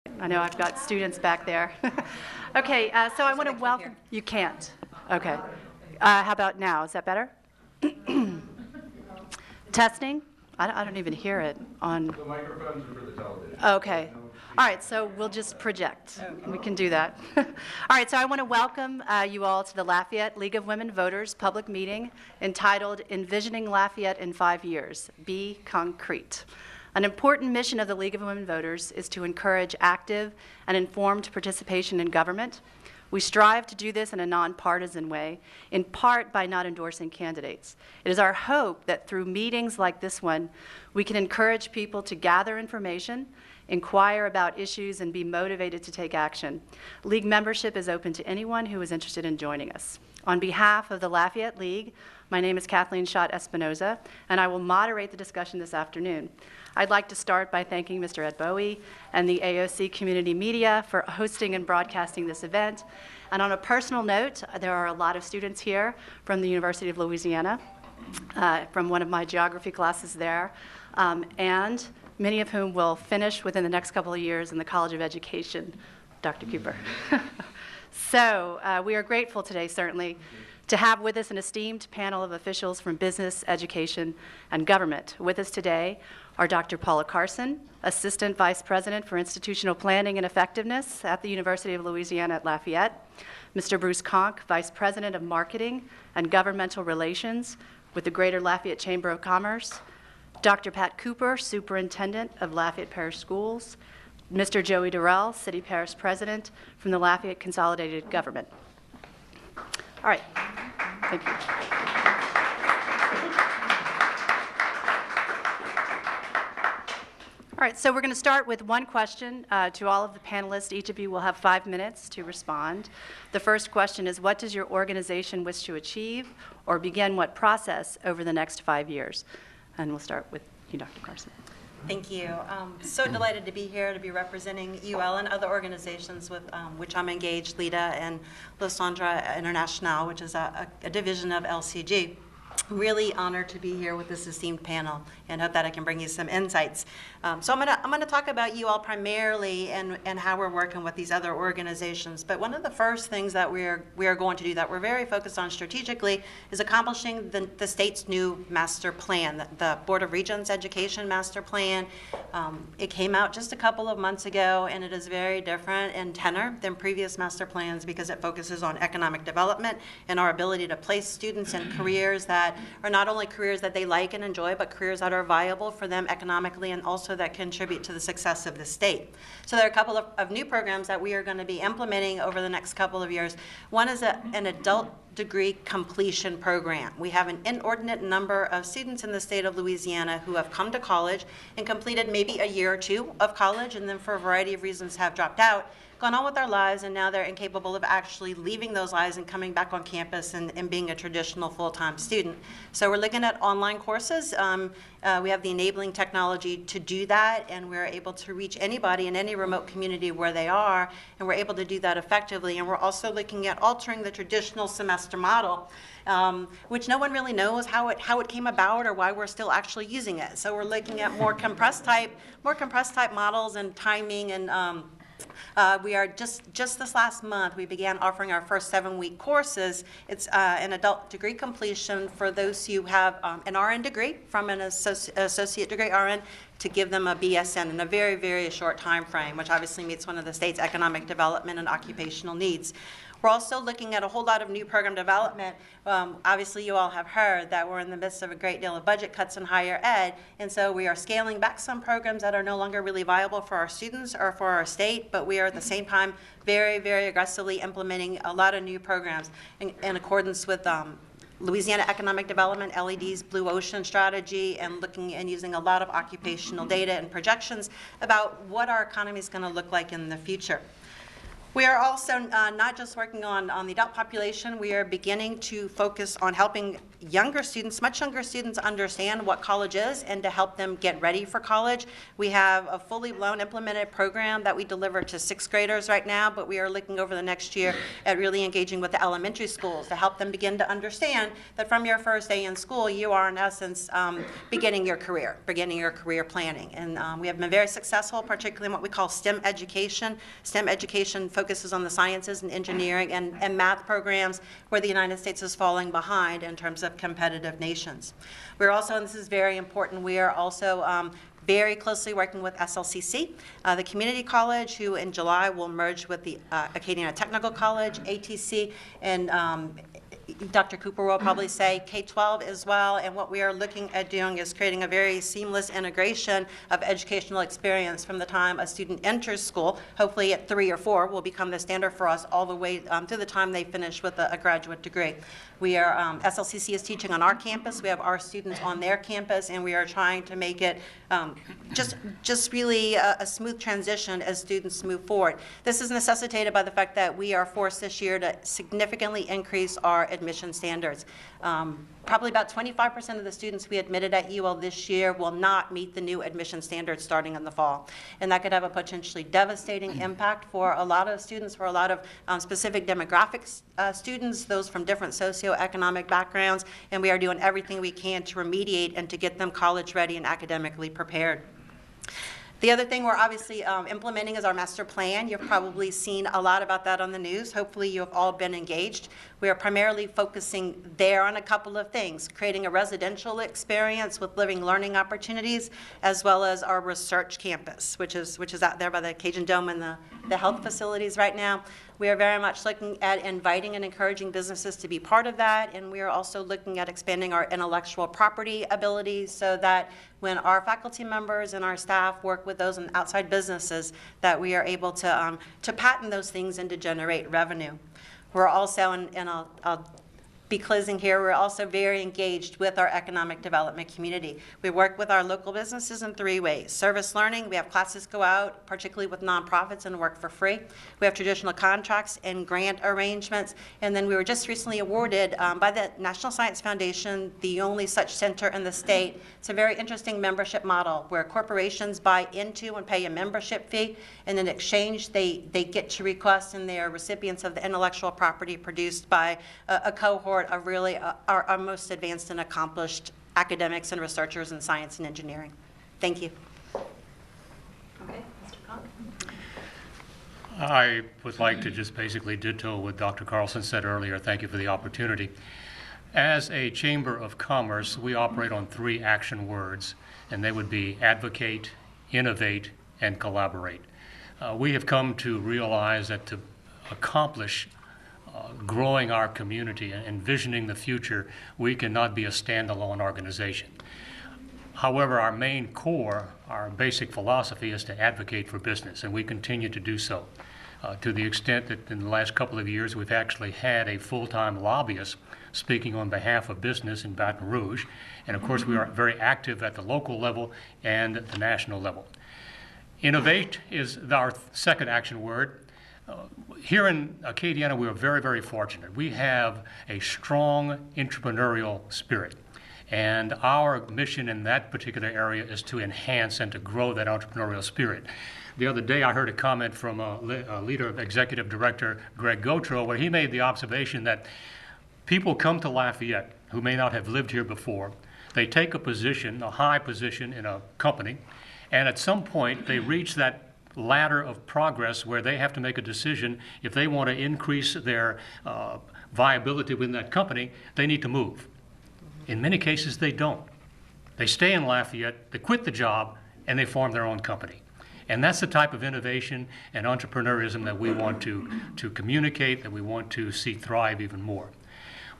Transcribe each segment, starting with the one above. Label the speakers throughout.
Speaker 1: I know I've got students back there. Okay, so I want to welcome. You can't. Okay. How about now? Is that better? Testing? I don't even hear it on.
Speaker 2: The microphones are for the television.
Speaker 1: Okay. All right, so we'll just project. We can do that. All right, so I want to welcome you all to the Lafayette League of Women Voters public meeting entitled Envisioning Lafayette in 5 Years, Be Concrete. An important mission of the League of Women Voters is to encourage active and informed participation in government. We strive to do this in a nonpartisan way, in part by not endorsing candidates. It is our hope that through meetings like this one, we can encourage people to gather information, inquire about issues, and be motivated to take action. League membership is open to anyone who is interested in joining us. On behalf of the Lafayette League, my name is Kathleen Schott Espinoza, and I will moderate the discussion this afternoon. I'd like to start by thanking Mr. Ed Bowie and the AOC Community Media for hosting and broadcasting this event. And on a personal note, there are a lot of students here from the University of Louisiana, from one of my geography classes there, and many of whom will finish within the next couple of years in the College of Education, Dr. Cooper. So we are grateful today, certainly, to have with us an esteemed panel of officials from business, education, and government. With us today are Dr. Paula Carson, Assistant Vice President for Institutional Planning and Effectiveness at the University of Louisiana at Lafayette, Mr. Bruce Conk, Vice President of Marketing and Governmental Relations with the Greater Lafayette Chamber of Commerce, Dr. Pat Cooper, Superintendent of Lafayette Parish Schools, Mr. Joey Durrell, City Parish President from the Lafayette Consolidated Government. All right, thank you. All right, so we're going to start with one question to all of the panelists. Each of you will have 5 minutes to respond. The first question is, what does your organization wish to achieve or begin what process over the next 5 years? And we'll start with you, Dr. Carson.
Speaker 3: Thank you. So delighted to be here to be representing UL and other organizations with which I'm engaged, LIDA and Losandra International, which is a division of LCG. Really honored to be here with this esteemed panel and hope that I can bring you some insights. So I'm gonna talk about UL primarily and how we're working with these other organizations. But one of the first things that we are going to do that we're very focused on strategically is accomplishing the state's new master plan, the Board of Regents Education Master Plan. It came out just a couple of months ago, and it is very different in tenor than previous master plans because it focuses on economic development and our ability to place students in careers that are not only careers that they like and enjoy, but careers that are viable for them economically and also that contribute to the success of the state. So there are a couple of new programs that we are going to be implementing over the next couple of years. One is an adult degree completion program. We have an inordinate number of students in the state of Louisiana who have come to college and completed maybe a year or two of college and then for a variety of reasons have dropped out, gone on with their lives, and now they're incapable of actually leaving those lives and coming back on campus and being a traditional full-time student. So we're looking at online courses. We have the enabling technology to do that, and we're able to reach anybody in any remote community where they are, and we're able to do that effectively. And we're also looking at altering the traditional semester model, which no one really knows how it came about or why we're still actually using it. So we're looking at more compressed type models and timing and we are just this last month, we began offering our first 7-week courses. It's an adult degree completion for those who have an RN degree from an associate degree RN to give them a BSN in a very, very short time frame, which obviously meets one of the state's economic development and occupational needs. We're also looking at a whole lot of new program development. Obviously, you all have heard that we're in the midst of a great deal of budget cuts in higher ed, and so we are scaling back some programs that are no longer really viable for our students or for our state, but we are at the same time very, very aggressively implementing a lot of new programs in accordance with Louisiana Economic Development, LED's Blue Ocean strategy, and looking and using a lot of occupational data and projections about what our economy is going to look like in the future. We are also not just working on the adult population. We are beginning to focus on helping younger students, much younger students, understand what college is and to help them get ready for college. We have a fully blown implemented program that we deliver to 6th graders right now, but we are looking over the next year at really engaging with the elementary schools to help them begin to understand that from your first day in school, you are in essence beginning your career planning. And we have been very successful, particularly in what we call STEM education. STEM education focuses on the sciences and engineering and math programs where the United States is falling behind in terms of competitive nations. We're also, and this is very important, we are also very closely working with SLCC, the community college, who in July will merge with the Acadiana Technical College, ATC, and Dr. Cooper will probably say K-12 as well, and what we are looking at doing is creating a very seamless integration of educational experience from the time a student enters school, hopefully at 3 or 4 will become the standard for us all the way to the time they finish with a graduate degree. We are, SLCC is teaching on our campus, we have our students on their campus, and we are trying to make it just really a smooth transition as students move forward. This is necessitated by the fact that we are forced this year to significantly increase our admission standards. Probably about 25% of the students we admitted at UL this year will not meet the new admission standards starting in the fall. And that could have a potentially devastating impact for a lot of students, for a lot of specific demographic students, those from different socioeconomic backgrounds, and we are doing everything we can to remediate and to get them college ready and academically prepared. The other thing we're obviously implementing is our master plan. You've probably seen a lot about that on the news. Hopefully you have all been engaged. We are primarily focusing there on a couple of things, creating a residential experience with living learning opportunities, as well as our research campus, which is out there by the Cajun Dome and the health facilities right now. We are very much looking at inviting and encouraging businesses to be part of that, and we are also looking at expanding our intellectual property abilities so that when our faculty members and our staff work with those in outside businesses, that we are able to patent those things and to generate revenue. We're also, and I'll be closing here, we're also very engaged with our economic development community. We work with our local businesses in 3 ways. Service learning, we have classes go out, particularly with nonprofits, and work for free. We have traditional contracts and grant arrangements, and then we were just recently awarded by the National Science Foundation the only such center in the state. It's a very interesting membership model where corporations buy into and pay a membership fee, and in exchange they get to request, and they are recipients of the intellectual property produced by a cohort of really our most advanced and accomplished academics and researchers in science and engineering. Thank you.
Speaker 4: Okay, Mr. Cox.
Speaker 5: I would like to just basically ditto what Dr. Carlson said earlier. Thank you for the opportunity. As a Chamber of Commerce, we operate on 3 action words, and they would be advocate, innovate, and collaborate. We have come to realize that to accomplish growing our community and envisioning the future, we cannot be a standalone organization. However, our main core, our basic philosophy is to advocate for business, and we continue to do so. To the extent that in the last couple of years we've actually had a full-time lobbyist speaking on behalf of business in Baton Rouge, and of course we are very active at the local level and the national level. Innovate is our second action word. Here in Acadiana, we are very, very fortunate. We have a strong entrepreneurial spirit, and our mission in that particular area is to enhance and to grow that entrepreneurial spirit. The other day, I heard a comment from Executive Director Greg Gautreaux, where he made the observation that people come to Lafayette who may not have lived here before. They take a position, a high position in a company, and at some point, they reach that ladder of progress where they have to make a decision. If they want to increase their viability within that company, they need to move. In many cases, they don't. They stay in Lafayette, they quit the job, and they form their own company. And that's the type of innovation and entrepreneurism that we want to communicate, that we want to see thrive even more.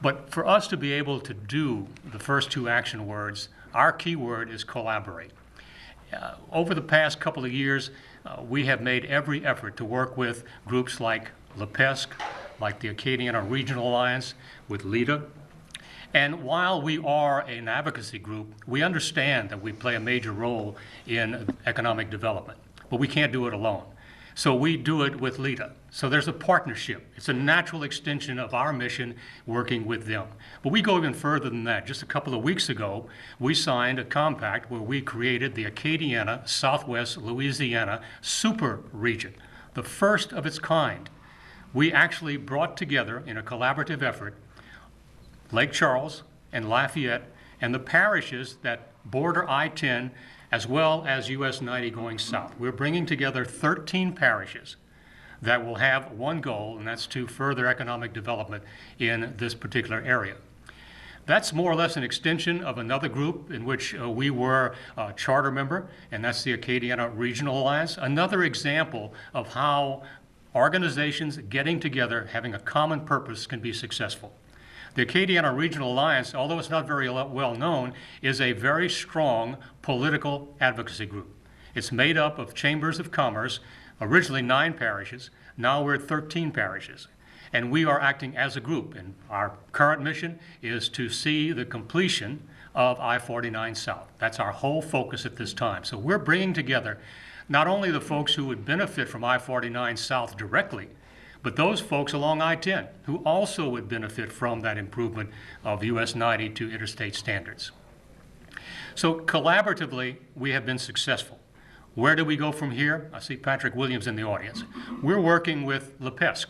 Speaker 5: But for us to be able to do the first 2 action words, our key word is collaborate. Over the past couple of years, we have made every effort to work with groups like LPESC, like the Acadiana Regional Alliance, with LEADA. And while we are an advocacy group, we understand that we play a major role in economic development, but we can't do it alone. So we do it with LEDA. So there's a partnership. It's a natural extension of our mission working with them. But we go even further than that. Just a couple of weeks ago, we signed a compact where we created the Acadiana Southwest Louisiana Super Region, the first of its kind. We actually brought together in a collaborative effort Lake Charles and Lafayette and the parishes that border I-10 as well as US 90 going south. We're bringing together 13 parishes that will have one goal, and that's to further economic development in this particular area. That's more or less an extension of another group in which we were a charter member, and that's the Acadiana Regional Alliance. Another example of how organizations getting together, having a common purpose, can be successful. The Acadiana Regional Alliance, although it's not very well known, is a very strong political advocacy group. It's made up of chambers of commerce, originally 9 parishes, now we're at 13 parishes. And we are acting as a group, and our current mission is to see the completion of I-49 South. That's our whole focus at this time. So we're bringing together not only the folks who would benefit from I-49 South directly, but those folks along I-10 who also would benefit from that improvement of US 90 to interstate standards. So collaboratively, we have been successful. Where do we go from here? I see Patrick Williams in the audience. We're working with LPESC.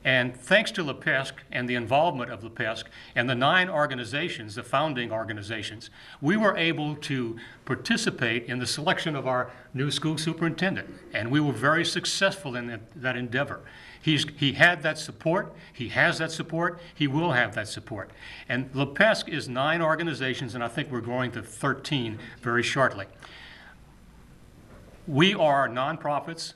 Speaker 5: And thanks to LPESC and the involvement of LPESC and the 9 organizations, the founding organizations, we were able to participate in the selection of our new school superintendent. And we were very successful in that endeavor. He had that support, he has that support, he will have that support. And LPESC is 9 organizations, and I think we're growing to 13 very shortly. We are nonprofits,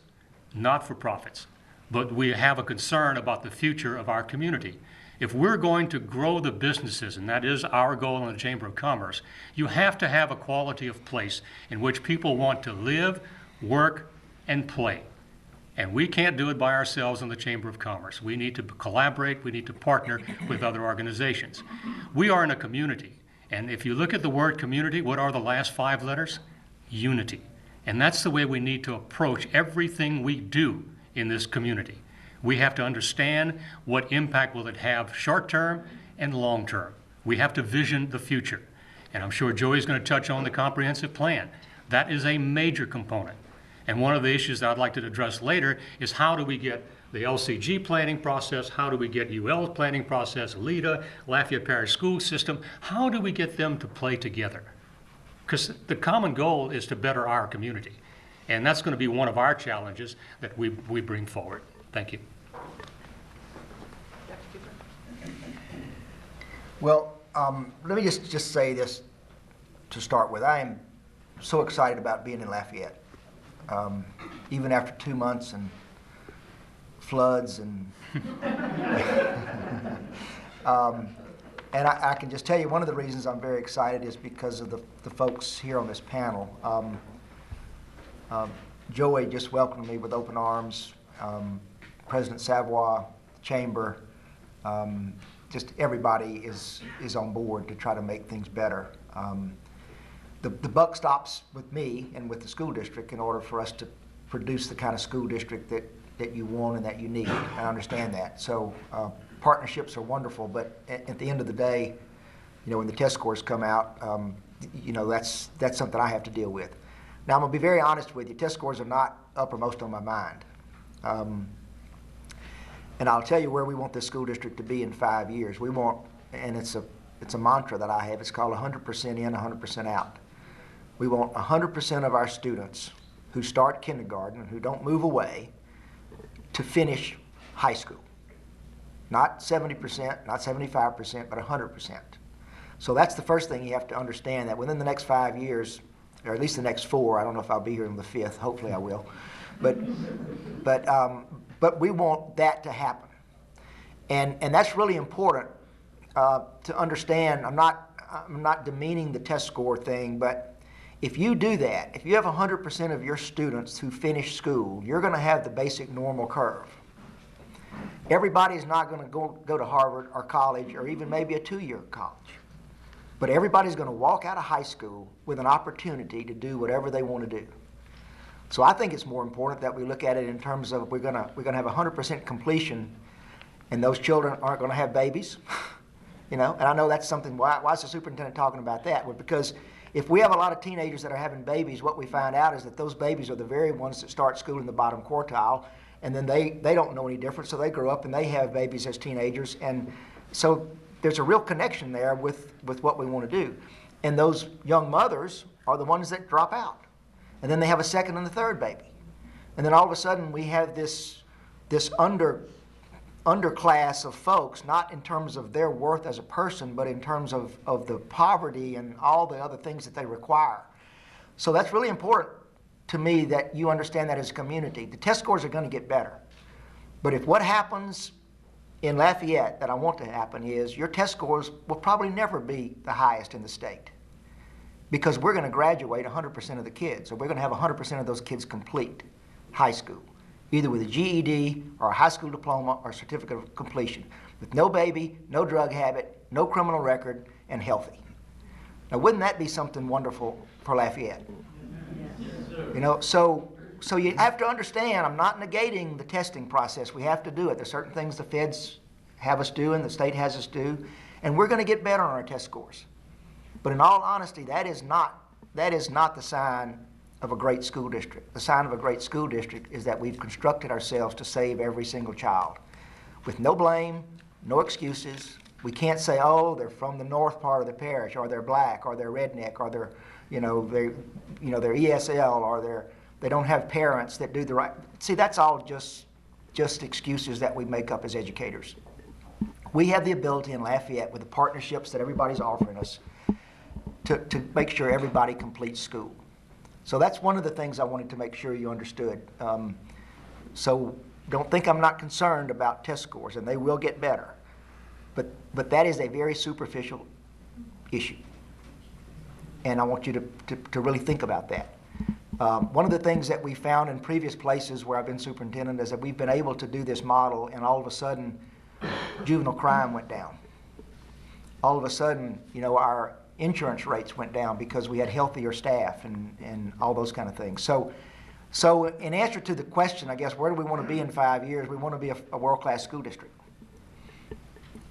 Speaker 5: not-for-profits, but we have a concern about the future of our community. If we're going to grow the businesses, and that is our goal in the Chamber of Commerce, you have to have a quality of place in which people want to live, work, and play. And we can't do it by ourselves in the Chamber of Commerce. We need to collaborate, we need to partner with other organizations. We are in a community, and if you look at the word community, what are the last 5 letters? Unity. And that's the way we need to approach everything we do in this community. We have to understand what impact will it have short-term and long-term. We have to vision the future. And I'm sure Joey's going to touch on the comprehensive plan. That is a major component. And one of the issues that I'd like to address later is how do we get the LCG planning process, how do we get UL's planning process, LEDA, Lafayette Parish School System, how do we get them to play together? Because the common goal is to better our community. And that's going to be one of our challenges that we bring forward. Thank you.
Speaker 6: Well, let me just say this to start with. I am so excited about being in Lafayette. Even after 2 months and floods and and I can just tell you one of the reasons I'm very excited is because of the folks here on this panel. Joey just welcomed me with open arms. President Savoy, Chamber, just everybody is on board to try to make things better. The buck stops with me and with the school district in order for us to produce the kind of school district that you want and that you need. I understand that. So partnerships are wonderful, but at the end of the day, you know, when the test scores come out, you know, that's something I have to deal with. Now, I'm going to be very honest with you. Test scores are not uppermost on my mind. And I'll tell you where we want this school district to be in 5 years. We want, and it's a mantra that I have, it's called 100% in, 100% out. We want 100% of our students who start kindergarten, who don't move away, to finish high school. Not 70%, not 75%, but 100%. So that's the first thing you have to understand, that within the next 5 years, or at least the next 4, I don't know if I'll be here on the 5th, hopefully I will, but we want that to happen. And that's really important to understand. I'm not demeaning the test score thing, but if you do that, if you have 100% of your students who finish school, you're going to have the basic normal curve. Everybody's not going to go to Harvard or college or even maybe a 2-year college. But everybody's going to walk out of high school with an opportunity to do whatever they want to do. So I think it's more important that we look at it in terms of we're gonna have 100% completion, and those children aren't gonna have babies. You know, and I know that's something, why is the superintendent talking about that? Well, because if we have a lot of teenagers that are having babies, what we find out is that those babies are the very ones that start school in the bottom quartile, and then they don't know any different, so they grow up and they have babies as teenagers. And so there's a real connection there with what we want to do. And those young mothers are the ones that drop out. And then they have a second and a third baby. And then all of a sudden we have this underclass of folks, not in terms of their worth as a person, but in terms of the poverty and all the other things that they require. So that's really important to me that you understand that as a community. The test scores are going to get better. But if what happens in Lafayette that I want to happen is your test scores will probably never be the highest in the state, because we're going to graduate 100% of the kids, or we're going to have 100% of those kids complete high school, either with a GED or a high school diploma or certificate of completion, with no baby, no drug habit, no criminal record, and healthy. Now, wouldn't that be something wonderful for Lafayette? You know, so you have to understand, I'm not negating the testing process. We have to do it. There's certain things the feds have us do and the state has us do, and we're going to get better on our test scores. But in all honesty, that is not the sign of a great school district. The sign of a great school district is that we've constructed ourselves to save every single child, with no blame, no excuses. We can't say, oh, they're from the north part of the parish, or they're black, or they're redneck, or they're ESL, or they don't have parents that do the right. See, that's all just excuses that we make up as educators. We have the ability in Lafayette, with the partnerships that everybody's offering us, to make sure everybody completes school. So that's one of the things I wanted to make sure you understood. So don't think I'm not concerned about test scores, and they will get better. But that is a very superficial issue. And I want you to really think about that. One of the things that we found in previous places where I've been superintendent is that we've been able to do this model, and all of a sudden, juvenile crime went down. All of a sudden, you know, our insurance rates went down because we had healthier staff and all those kind of things. So in answer to the question, I guess, where do we want to be in 5 years? We want to be a world-class school district.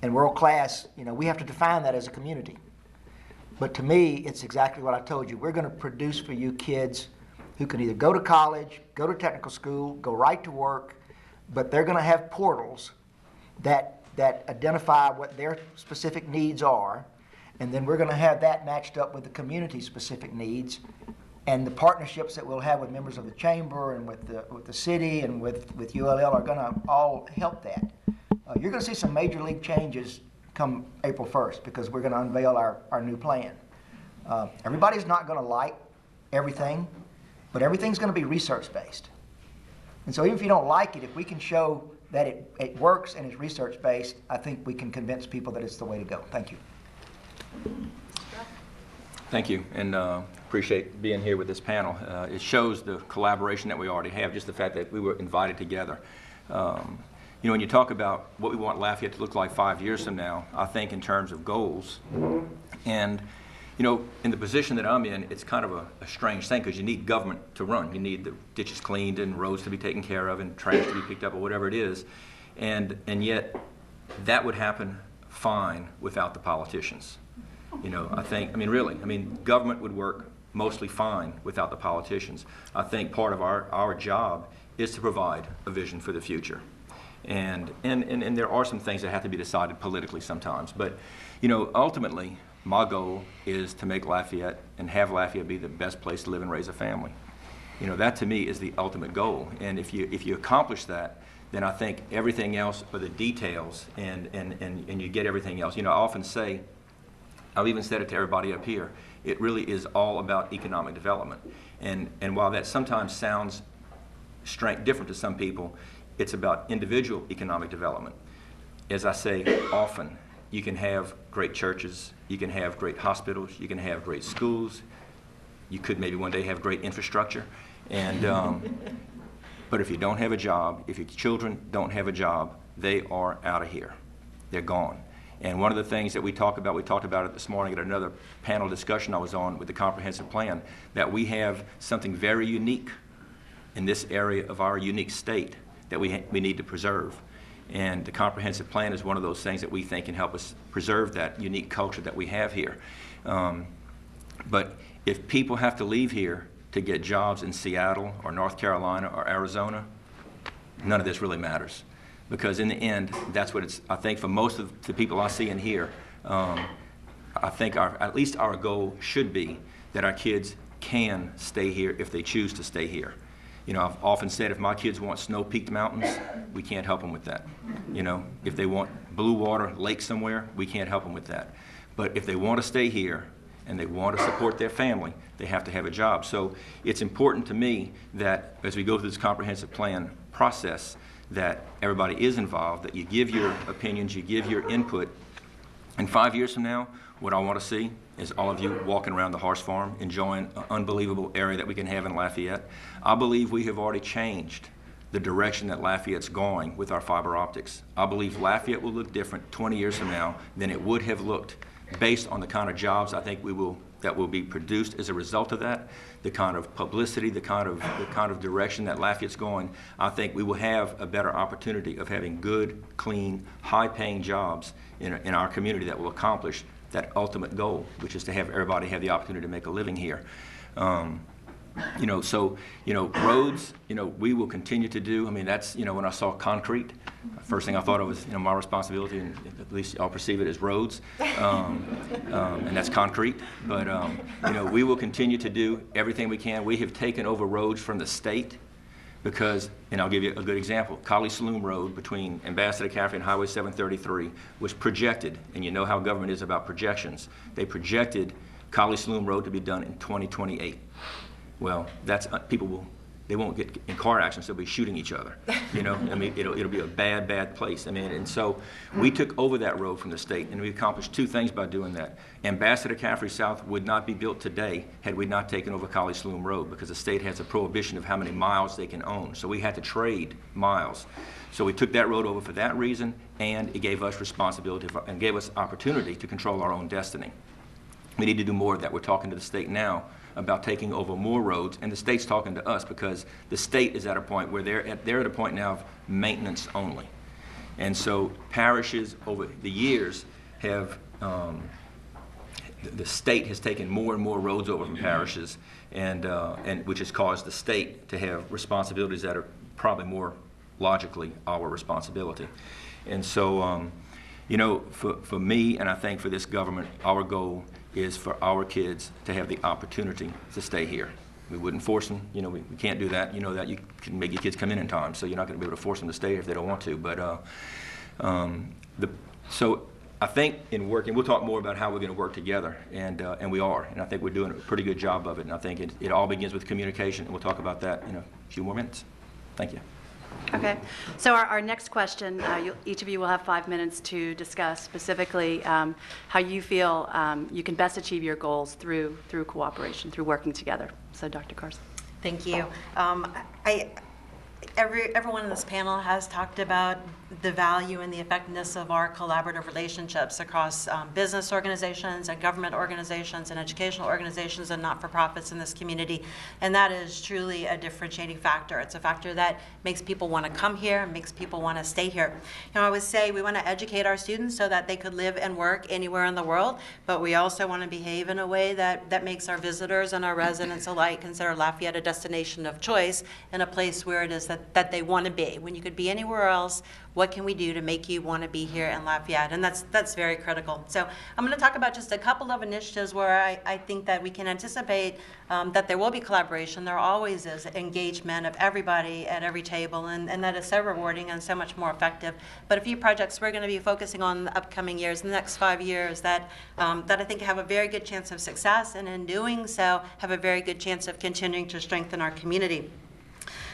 Speaker 6: And world-class, you know, we have to define that as a community. But to me, it's exactly what I told you. We're going to produce for you kids who can either go to college, go to technical school, go right to work, but they're going to have portals that identify what their specific needs are, and then we're going to have that matched up with the community specific needs, and the partnerships that we'll have with members of the chamber and with the city and with ULL are going to all help that. You're going to see some major league changes come April 1st, because we're going to unveil our new plan. Everybody's not going to like everything, but everything's going to be research-based. And so even if you don't like it, if we can show that it works and it's research-based, I think we can convince people that it's the way to go. Thank you.
Speaker 7: Thank you, and appreciate being here with this panel. It shows the collaboration that we already have, just the fact that we were invited together. You know, when you talk about what we want Lafayette to look like 5 years from now, I think in terms of goals. And, you know, in the position that I'm in, it's kind of a strange thing, because you need government to run. You need the ditches cleaned and roads to be taken care of and trash to be picked up or whatever it is. And yet that would happen fine without the politicians. You know, I mean, really, government would work mostly fine without the politicians. I think part of our job is to provide a vision for the future. And there are some things that have to be decided politically sometimes. But, you know, ultimately, my goal is to make Lafayette and have Lafayette be the best place to live and raise a family. You know, that to me is the ultimate goal. And if you accomplish that, then I think everything else are the details, and you get everything else. You know, I often say, I've even said it to everybody up here, it really is all about economic development. And while that sometimes sounds different to some people, it's about individual economic development. As I say often, you can have great churches, you can have great hospitals, you can have great schools, you could maybe one day have great infrastructure, and but if you don't have a job, if your children don't have a job, they are out of here. They're gone. And one of the things that we talked about it this morning at another panel discussion I was on with the comprehensive plan, that we have something very unique in this area of our unique state that we need to preserve. And the comprehensive plan is one of those things that we think can help us preserve that unique culture that we have here. But if people have to leave here to get jobs in Seattle or North Carolina or Arizona, none of this really matters. Because in the end, that's what it's, I think for most of the people I see in here, I think at least our goal should be that our kids can stay here if they choose to stay here. You know, I've often said if my kids want snow-peaked mountains, we can't help them with that. You know, if they want blue water lake somewhere, we can't help them with that. But if they want to stay here and they want to support their family, they have to have a job. So it's important to me that as we go through this comprehensive plan process, that everybody is involved, that you give your opinions, you give your input. And 5 years from now, what I want to see is all of you walking around the horse farm, enjoying an unbelievable area that we can have in Lafayette. I believe we have already changed the direction that Lafayette's going with our fiber optics. I believe Lafayette will look different 20 years from now than it would have looked based on the kind of jobs I think that will be produced as a result of that, the kind of publicity, the kind of direction that Lafayette's going. I think we will have a better opportunity of having good, clean, high-paying jobs in our community that will accomplish that ultimate goal, which is to have everybody have the opportunity to make a living here. You know, so, you know, roads, you know, we will continue to do. I mean, that's, you know, when I saw concrete, first thing I thought of was, you know, my responsibility, and at least y'all perceive it as roads, and that's concrete. But, you know, we will continue to do everything we can. We have taken over roads from the state because, and I'll give you a good example, Colley Saloon Road between Ambassador Caffrey and Highway 733 was projected, and you know how government is about projections. They projected Colley Saloon Road to be done in 2028. Well, that's, they won't get in car accidents, they'll be shooting each other. You know, I mean, it'll be a bad, bad place. I mean, and so we took over that road from the state, and we accomplished two things by doing that. Ambassador Caffrey South would not be built today had we not taken over Colley Saloon Road, because the state has a prohibition of how many miles they can own. So we had to trade miles. So we took that road over for that reason, and it gave us responsibility and gave us opportunity to control our own destiny. We need to do more of that. We're talking to the state now about taking over more roads, and the state's talking to us because the state is at a point where they're at a point now of maintenance only. And so parishes over the years have, the state has taken more and more roads over from parishes, and which has caused the state to have responsibilities that are probably more logically our responsibility. And so, you know, for me, and I think for this government, our goal is for our kids to have the opportunity to stay here. We wouldn't force them, you know, we can't do that. You know that you can make your kids come in time, so you're not going to be able to force them to stay if they don't want to. But so I think in working, we'll talk more about how we're going to work together, and we are, and I think we're doing a pretty good job of it. And I think it all begins with communication, and we'll talk about that in a few more minutes. Thank you.
Speaker 1: Okay, so our next question, each of you will have 5 minutes to discuss specifically how you feel you can best achieve your goals through cooperation, through working together. So Dr. Carson.
Speaker 3: Thank you. Everyone in this panel has talked about the value and the effectiveness of our collaborative relationships across business organizations and government organizations and educational organizations and not-for-profits in this community. And that is truly a differentiating factor. It's a factor that makes people want to come here and makes people want to stay here. You know, I always say we want to educate our students so that they could live and work anywhere in the world, but we also want to behave in a way that makes our visitors and our residents alike consider Lafayette a destination of choice and a place where it is that they want to be. When you could be anywhere else, what can we do to make you want to be here in Lafayette? And that's very critical. So I'm going to talk about just a couple of initiatives where I think that we can anticipate that there will be collaboration. There always is engagement of everybody at every table, and that is so rewarding and so much more effective. But a few projects we're going to be focusing on in the upcoming years, in the next 5 years, that I think have a very good chance of success, and in doing so have a very good chance of continuing to strengthen our community.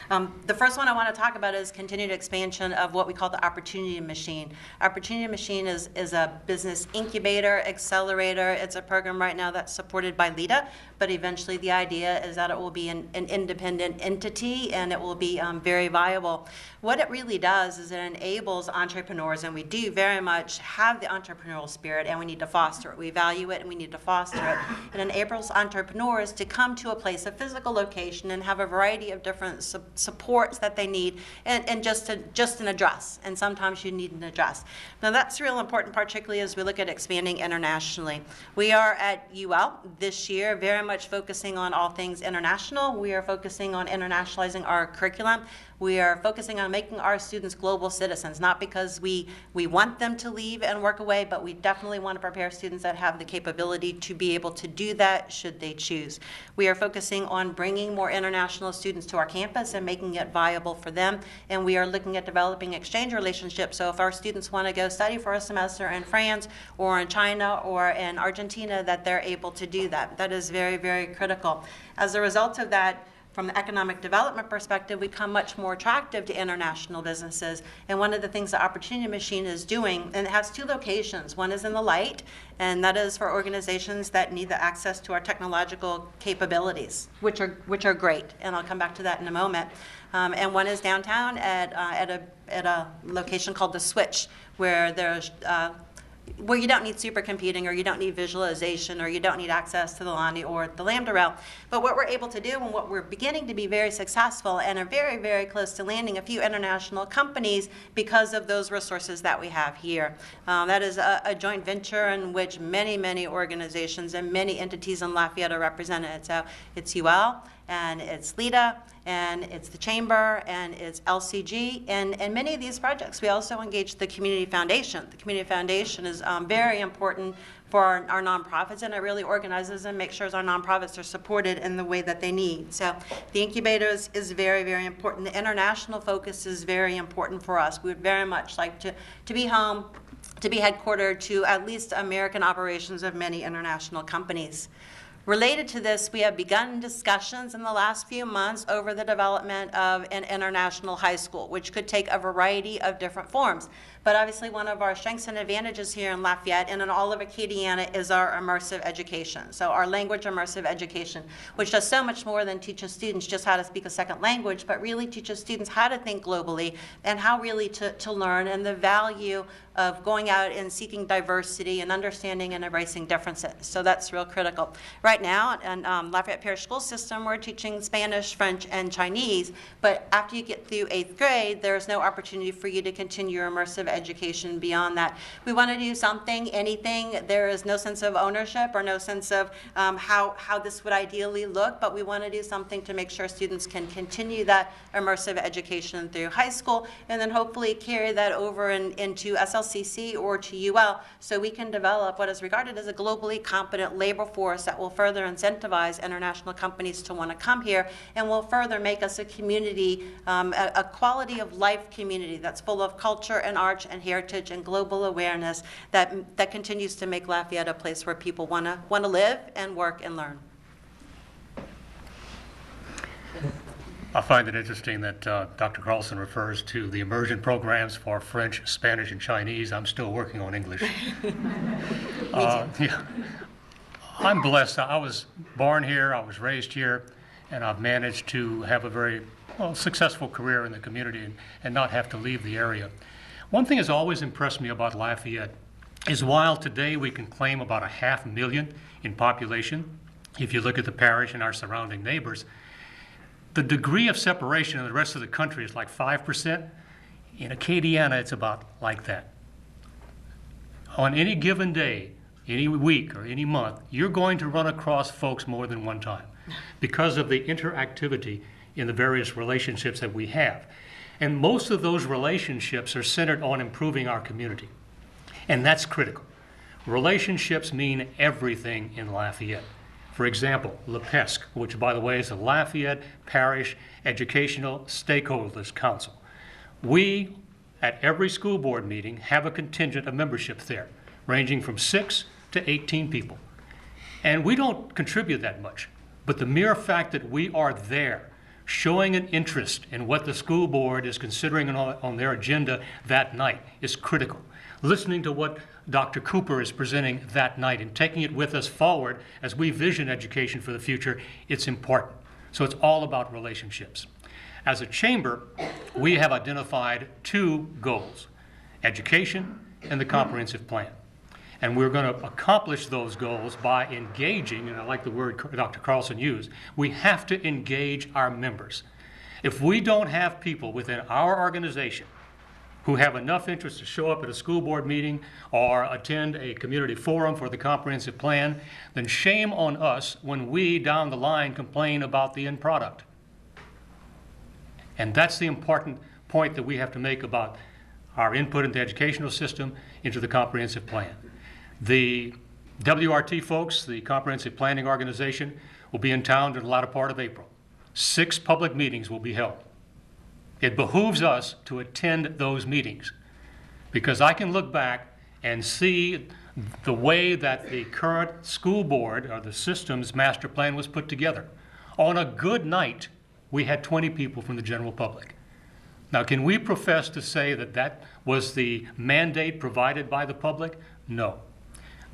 Speaker 3: The first one I want to talk about is continued expansion of what we call the Opportunity Machine. Opportunity Machine is a business incubator, accelerator. It's a program right now that's supported by LEDA, but eventually the idea is that it will be an independent entity and it will be very viable. What it really does is it enables entrepreneurs, and we do very much have the entrepreneurial spirit, and we need to foster it. We value it and we need to foster it. It enables entrepreneurs to come to a place, a physical location, and have a variety of different supports that they need, and just an address. And sometimes you need an address. Now that's real important, particularly as we look at expanding internationally. We are at UL this year very much focusing on all things international. We are focusing on internationalizing our curriculum. We are focusing on making our students global citizens, not because we want them to leave and work away, but we definitely want to prepare students that have the capability to be able to do that should they choose. We are focusing on bringing more international students to our campus and making it viable for them, and we are looking at developing exchange relationships. So if our students want to go study for a semester in France or in China or in Argentina, that they're able to do that. That is very, very critical. As a result of that, from the economic development perspective, we become much more attractive to international businesses. And one of the things the Opportunity Machine is doing, and it has two locations. One is in the Light, and that is for organizations that need the access to our technological capabilities, which are great. And I'll come back to that in a moment. And one is downtown at a location called The Switch, where there's where you don't need supercomputing, or you don't need visualization, or you don't need access to the Lani or the Lambda rail. But what we're able to do, and what we're beginning to be very successful and are very, very close to landing a few international companies because of those resources that we have here. That is a joint venture in which many, many organizations and many entities in Lafayette are represented. So it's UL, and it's LEDA, and it's the Chamber, and it's LCG, and many of these projects. We also engage the Community Foundation. The Community Foundation is very important for our nonprofits, and it really organizes and makes sure our nonprofits are supported in the way that they need. So the incubators is very, very important. The international focus is very important for us. We would very much like to be home, to be headquartered to at least American operations of many international companies. Related to this, we have begun discussions in the last few months over the development of an international high school, which could take a variety of different forms. But obviously one of our strengths and advantages here in Lafayette and in all of Acadiana is our immersive education. So our language immersive education, which does so much more than teaches students just how to speak a second language, but really teaches students how to think globally and how really to learn, and the value of going out and seeking diversity and understanding and embracing differences. So that's real critical. Right now in Lafayette Parish School System, we're teaching Spanish, French, and Chinese, but after you get through 8th grade, there's no opportunity for you to continue your immersive education beyond that. We want to do something, anything. There is no sense of ownership or no sense of how this would ideally look, but we want to do something to make sure students can continue that immersive education through high school, and then hopefully carry that over into SLCC or to UL, so we can develop what is regarded as a globally competent labor force that will further incentivize international companies to want to come here, and will further make us a community, a quality of life community that's full of culture and art and heritage and global awareness that continues to make Lafayette a place where people want to live and work and learn.
Speaker 5: I find it interesting that Dr. Carlson refers to the immersion programs for French, Spanish, and Chinese. I'm still working on English. Yeah. I'm blessed. I was born here, I was raised here, and I've managed to have a very successful career in the community and not have to leave the area. One thing that's always impressed me about Lafayette is while today we can claim about 500,000 in population, if you look at the parish and our surrounding neighbors, the degree of separation in the rest of the country is like 5%. In Acadiana, it's about like that. On any given day, any week or any month, you're going to run across folks more than one time because of the interactivity in the various relationships that we have. And most of those relationships are centered on improving our community. And that's critical. Relationships mean everything in Lafayette. For example, LPESC, which by the way is the Lafayette Parish Educational Stakeholders Council. We, at every school board meeting, have a contingent of membership there, ranging from 6 to 18 people. And we don't contribute that much, but the mere fact that we are there showing an interest in what the school board is considering on their agenda that night is critical. Listening to what Dr. Cooper is presenting that night and taking it with us forward as we vision education for the future, it's important. So it's all about relationships. As a chamber, we have identified two goals: education and the comprehensive plan. And we're going to accomplish those goals by engaging, and I like the word Dr. Carlson used, we have to engage our members. If we don't have people within our organization who have enough interest to show up at a school board meeting or attend a community forum for the comprehensive plan, then shame on us when we down the line complain about the end product. And that's the important point that we have to make about our input into the educational system, into the comprehensive plan. The WRT folks, the Comprehensive Planning Organization, will be in town in the latter part of April. 6 public meetings will be held. It behooves us to attend those meetings because I can look back and see the way that the current school board or the system's master plan was put together. On a good night, we had 20 people from the general public. Now, can we profess to say that that was the mandate provided by the public? No.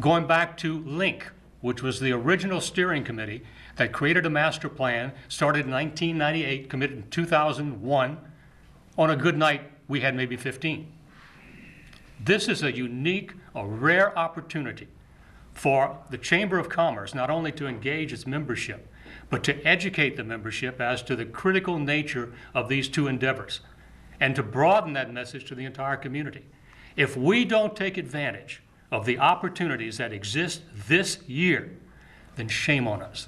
Speaker 5: Going back to LINC, which was the original steering committee that created a master plan, started in 1998, committed in 2001. On a good night, we had maybe 15. This is a unique, a rare opportunity for the Chamber of Commerce not only to engage its membership, but to educate the membership as to the critical nature of these two endeavors and to broaden that message to the entire community. If we don't take advantage of the opportunities that exist this year, then shame on us.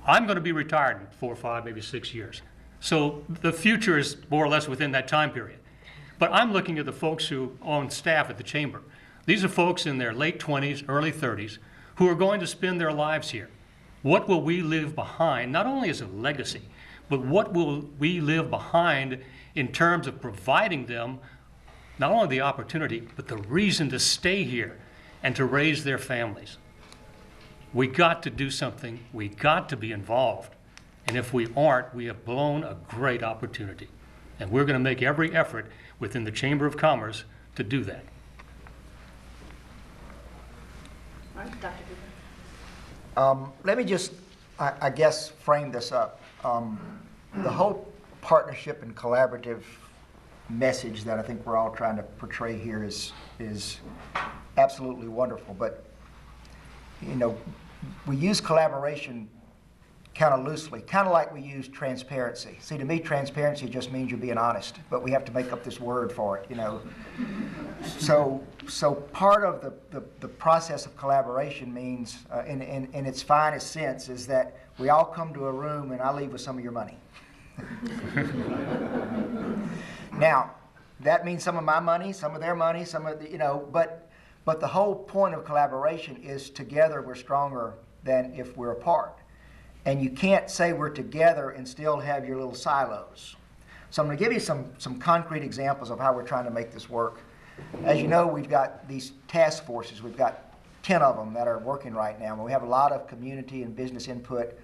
Speaker 5: I'm going to be retired in 4 or 5, maybe 6 years. So the future is more or less within that time period. But I'm looking at the folks who own staff at the Chamber. These are folks in their late 20s, early 30s, who are going to spend their lives here. What will we leave behind, not only as a legacy, but what will we leave behind in terms of providing them not only the opportunity, but the reason to stay here and to raise their families? We got to do something. We got to be involved. And if we aren't, we have blown a great opportunity. And we're going to make every effort within the Chamber of Commerce to do that.
Speaker 4: All right, Dr. Cooper.
Speaker 6: Let me just, I guess, frame this up. The whole partnership and collaborative message that I think we're all trying to portray here is absolutely wonderful. But, you know, we use collaboration kind of loosely, kind of like we use transparency. See, to me, transparency just means you're being honest, but we have to make up this word for it, you know. So part of the process of collaboration means, in its finest sense, is that we all come to a room and I leave with some of your money. Now, that means some of my money, some of their money, some of the, you know, but the whole point of collaboration is together we're stronger than if we're apart. And you can't say we're together and still have your little silos. So I'm going to give you some concrete examples of how we're trying to make this work. As you know, we've got these task forces. We've got 10 of them that are working right now. And we have a lot of community and business input.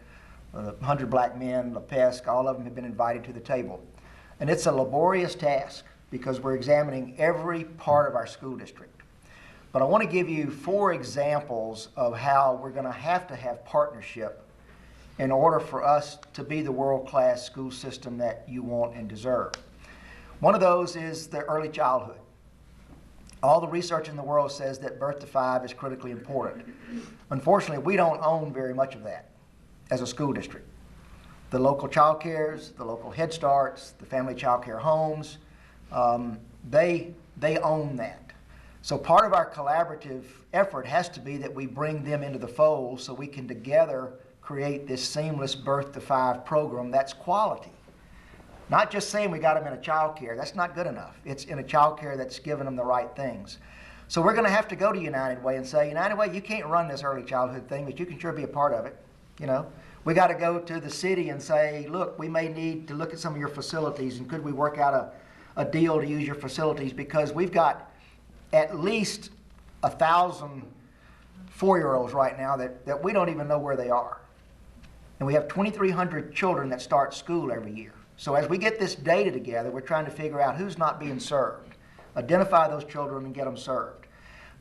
Speaker 6: 100 Black Men, LaPesc, all of them have been invited to the table. And it's a laborious task because we're examining every part of our school district. But I want to give you 4 examples of how we're going to have partnership in order for us to be the world-class school system that you want and deserve. One of those is the early childhood. All the research in the world says that birth to 5 is critically important. Unfortunately, we don't own very much of that as a school district. The local child cares, the local Head Starts, the family child care homes, they own that. So part of our collaborative effort has to be that we bring them into the fold so we can together create this seamless birth to 5 program that's quality. Not just saying we got them in a child care. That's not good enough. It's in a child care that's giving them the right things. So we're going to have to go to United Way and say, United Way, you can't run this early childhood thing, but you can sure be a part of it. You know, we got to go to the city and say, look, we may need to look at some of your facilities, and could we work out a deal to use your facilities, because we've got at least 1,000 4-year-olds right now that we don't even know where they are. And we have 2,300 children that start school every year. So as we get this data together, we're trying to figure out who's not being served, identify those children and get them served.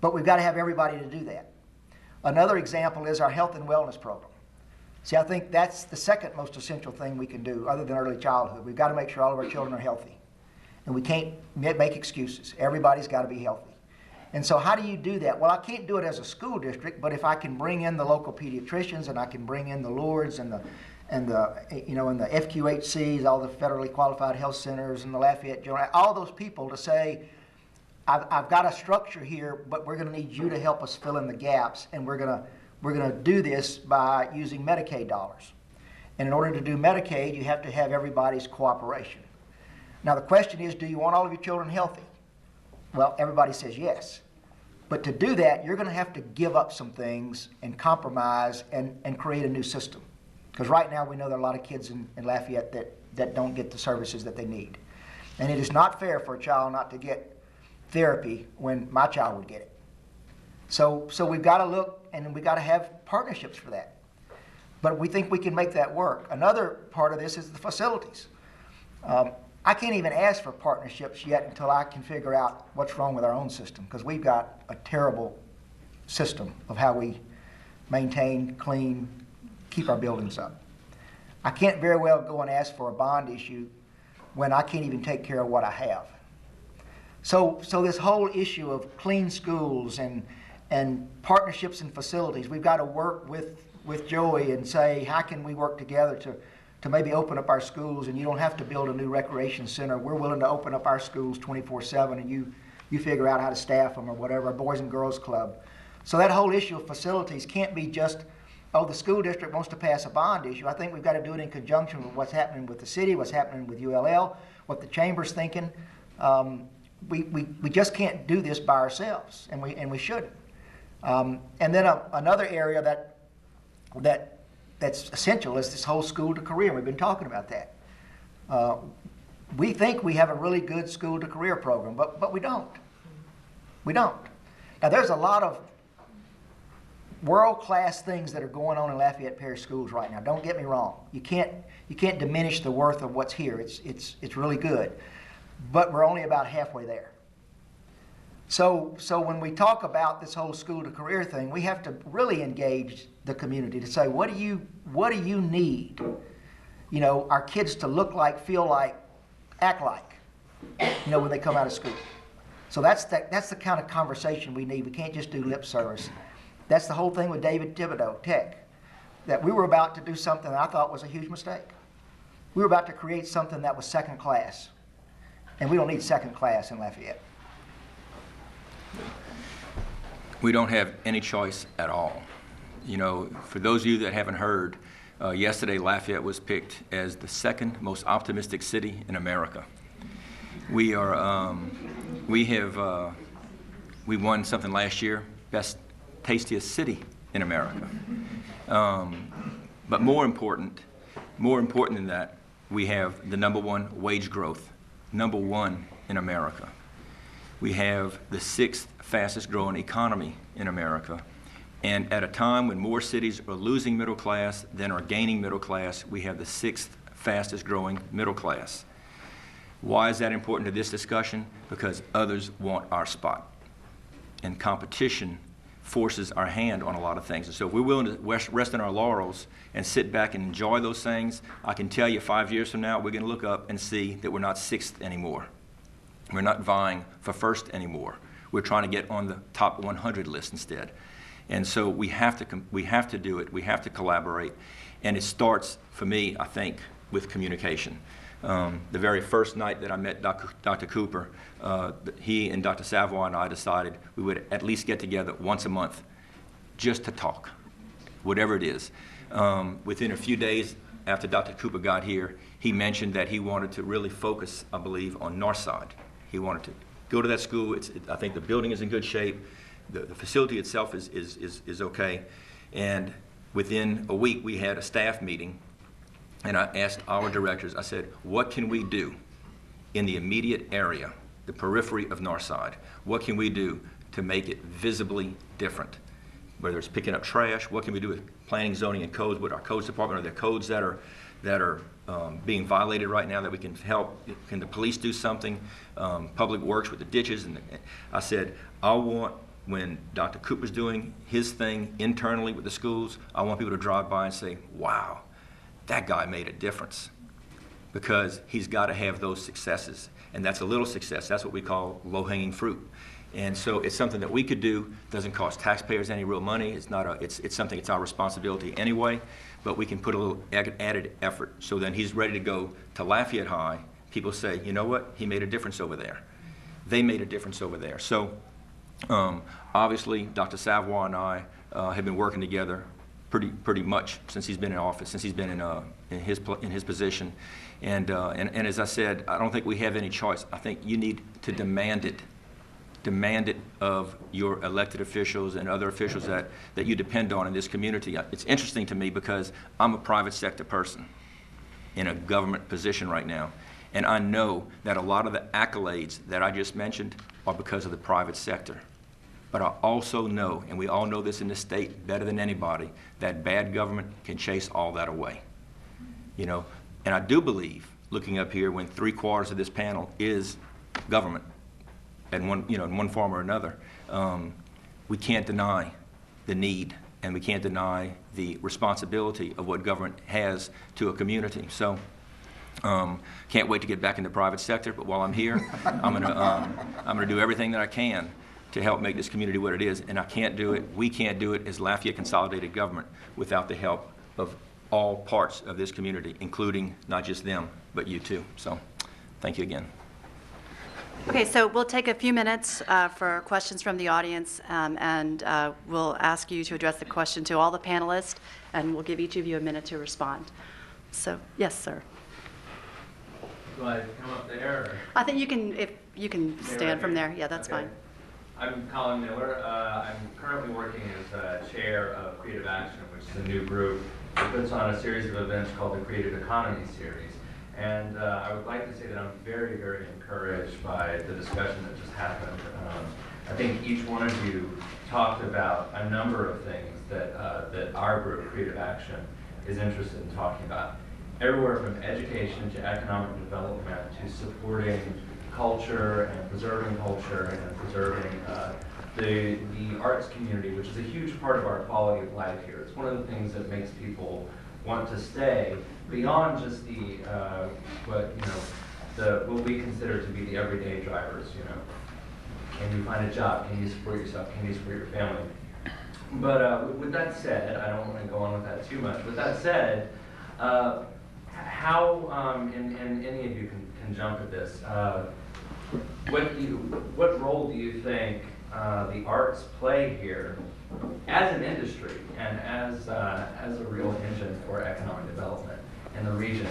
Speaker 6: But we've got to have everybody to do that. Another example is our health and wellness program. See, I think that's the second most essential thing we can do other than early childhood. We've got to make sure all of our children are healthy. And we can't make excuses. Everybody's got to be healthy. And so how do you do that? Well, I can't do it as a school district, but if I can bring in the local pediatricians and I can bring in the Lourdes and the FQHCs, all the federally qualified health centers and the Lafayette General, all those people to say, I've got a structure here, but we're going to need you to help us fill in the gaps, and we're going to do this by using Medicaid dollars. And in order to do Medicaid, you have to have everybody's cooperation. Now the question is, do you want all of your children healthy? Well, everybody says yes. But to do that, you're going to have to give up some things and compromise and create a new system. Because right now we know there are a lot of kids in Lafayette that don't get the services that they need. And it is not fair for a child not to get therapy when my child would get it. So we've got to look, and we've got to have partnerships for that. But we think we can make that work. Another part of this is the facilities. I can't even ask for partnerships yet until I can figure out what's wrong with our own system, because we've got a terrible system of how we maintain, clean, keep our buildings up. I can't very well go and ask for a bond issue when I can't even take care of what I have. So this whole issue of clean schools and partnerships and facilities, we've got to work with Joey and say, how can we work together to maybe open up our schools, and you don't have to build a new recreation center. We're willing to open up our schools 24/7, and you figure out how to staff them or whatever, a Boys and Girls Club. So that whole issue of facilities can't be just, oh, the school district wants to pass a bond issue. I think we've got to do it in conjunction with what's happening with the city, what's happening with ULL, what the chamber's thinking. We just can't do this by ourselves, and we shouldn't. And then another area that's essential is this whole school to career. We've been talking about that. We think we have a really good school to career program, but we don't. We don't. Now there's a lot of world-class things that are going on in Lafayette Parish schools right now. Don't get me wrong. You can't diminish the worth of what's here. It's really good. But we're only about halfway there. So when we talk about this whole school to career thing, we have to really engage the community to say, what do you need? You know, our kids to look like, feel like, act like, you know, when they come out of school. So that's the kind of conversation we need. We can't just do lip service. That's the whole thing with David Thibodeau, Tech, that we were about to do something that I thought was a huge mistake. We were about to create something that was second class, and we don't need second class in Lafayette.
Speaker 7: We don't have any choice at all. You know, for those of you that haven't heard, yesterday Lafayette was picked as the second most optimistic city in America. We won something last year, best tastiest city in America. But more important than that, we have the #1 wage growth, #1 in America. We have the 6th fastest growing economy in America. And at a time when more cities are losing middle class than are gaining middle class, we have the 6th fastest growing middle class. Why is that important to this discussion? Because others want our spot. And competition forces our hand on a lot of things. And so if we're willing to rest on our laurels and sit back and enjoy those things, I can tell you 5 years from now, we're going to look up and see that we're not 6th anymore. We're not vying for 1st anymore. We're trying to get on the top 100 list instead. And so we have to do it. We have to collaborate. And it starts, for me, I think, with communication. The very first night that I met Dr. Cooper, he and Dr. Savoy and I decided we would at least get together once a month just to talk, whatever it is. Within a few days after Dr. Cooper got here, he mentioned that he wanted to really focus, I believe, on Northside. He wanted to go to that school. I think the building is in good shape. The facility itself is okay. And within a week, we had a staff meeting, and I asked our directors, I said, what can we do in the immediate area, the periphery of Northside? What can we do to make it visibly different? whether it's picking up trash, what can we do with planning, zoning, and codes with our codes department? Are there codes that are being violated right now that we can help? Can the police do something? Public Works with the ditches. And I said, I want, when Dr. Cooper's doing his thing internally with the schools, I want people to drive by and say, wow, that guy made a difference. Because he's got to have those successes. And that's a little success. That's what we call low-hanging fruit. And so it's something that we could do. Doesn't cost taxpayers any real money. It's not it's something, it's our responsibility anyway, but we can put a little added effort. So then he's ready to go to Lafayette High. People say, you know what? He made a difference over there. They made a difference over there. So obviously, Dr. Savoy and I have been working together pretty much since he's been in office, since he's been in his position. And as I said, I don't think we have any choice. I think you need to demand it of your elected officials and other officials that you depend on in this community. It's interesting to me because I'm a private sector person in a government position right now. And I know that a lot of the accolades that I just mentioned are because of the private sector. But I also know, and we all know this in this state better than anybody, that bad government can chase all that away. You know, and I do believe, looking up here, when 3/4 of this panel is government, in one form or another, we can't deny the need, and we can't deny the responsibility of what government has to a community. So, can't wait to get back in the private sector. But while I'm here, I'm gonna do everything that I can to help make this community what it is. And I can't do it. We can't do it as Lafayette Consolidated Government without the help of all parts of this community, including not just them, but you too. So, thank you again.
Speaker 1: Okay, so we'll take a few minutes for questions from the audience, and we'll ask you to address the question to all the panelists, and we'll give each of you a minute to respond. So, yes, sir.
Speaker 8: Do I come up there? Or?
Speaker 1: I think you can, if you can stand from there. Yeah, that's
Speaker 8: okay.
Speaker 1: fine.
Speaker 8: I'm Colin Miller. I'm currently working as chair of Creative Action, which is a new group that puts on a series of events called the Creative Economy Series. And I would like to say that I'm very, very encouraged by the discussion that just happened. I think each one of you talked about a number of things that our group, Creative Action, is interested in talking about. Everywhere from education to economic development to supporting culture and preserving the arts community, which is a huge part of our quality of life here. It's one of the things that makes people want to stay beyond just what we consider to be the everyday drivers. You know, can you find a job? Can you support yourself? Can you support your family? But with that said, I don't want to go on with that too much. With that said, how and any of you can jump at this. What role do you think the arts play here as an industry and as a real engine for economic development in the region?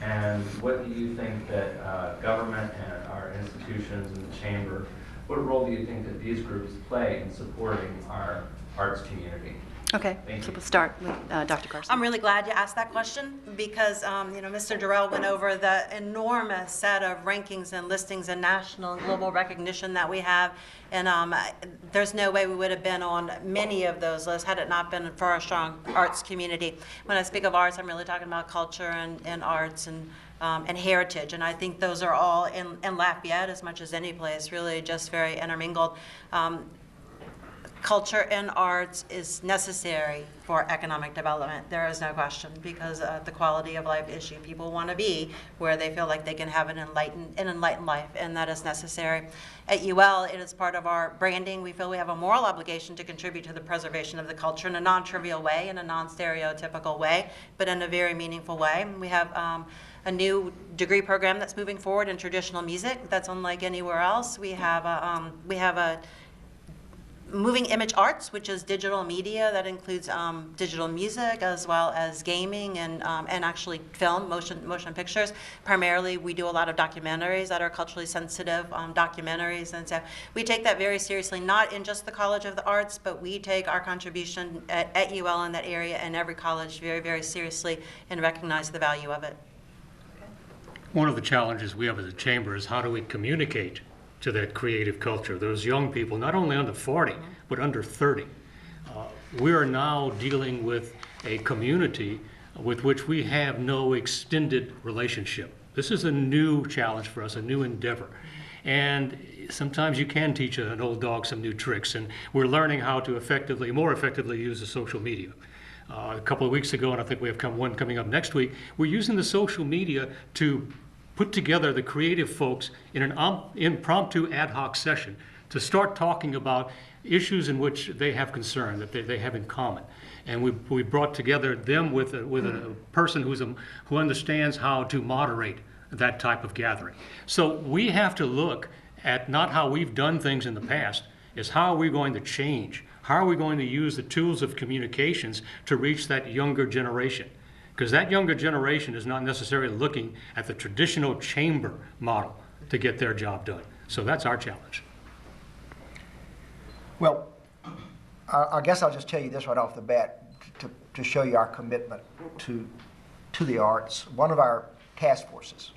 Speaker 8: And what do you think that government and our institutions and the chamber, what role do you think that these groups play in supporting our arts community?
Speaker 1: Okay, so we'll start with Dr. Carson.
Speaker 3: I'm really glad you asked that question because, Mr. Durrell went over the enormous set of rankings and listings and national and global recognition that we have. And there's no way we would have been on many of those lists had it not been for our strong arts community. When I speak of arts, I'm really talking about culture and arts and heritage. And I think those are all in Lafayette as much as any place, really just very intermingled. Culture and arts is necessary for economic development. There is no question, because the quality of life issue. People want to be where they feel like they can have an enlightened life, and that is necessary. At UL, it is part of our branding. We feel we have a moral obligation to contribute to the preservation of the culture in a non-trivial way, in a non-stereotypical way, but in a very meaningful way. We have a new degree program that's moving forward in traditional music that's unlike anywhere else. We have a moving image arts, which is digital media that includes digital music as well as gaming and actually film, motion pictures. Primarily, we do a lot of documentaries that are culturally sensitive documentaries, and so we take that very seriously, not in just the College of the Arts, but we take our contribution at UL in that area and every college very, very seriously and recognize the value of it.
Speaker 5: One of the challenges we have as a chamber is how do we communicate to that creative culture, those young people, not only under 40, but under 30. we are now dealing with a community with which we have no extended relationship. This is a new challenge for us, a new endeavor. And sometimes you can teach an old dog some new tricks, and we're learning how to more effectively use the social media. A couple of weeks ago, and I think we have one coming up next week, we're using the social media to put together the creative folks in an impromptu ad hoc session to start talking about issues in which they have concern, that they have in common. And we brought together them with a person who understands how to moderate that type of gathering. So we have to look at not how we've done things in the past, is how are we going to change? How are we going to use the tools of communications to reach that younger generation? Because that younger generation is not necessarily looking at the traditional chamber model to get their job done. So that's our challenge.
Speaker 6: Well, I guess I'll just tell you this right off the bat to show you our commitment to the arts. One of our task forces,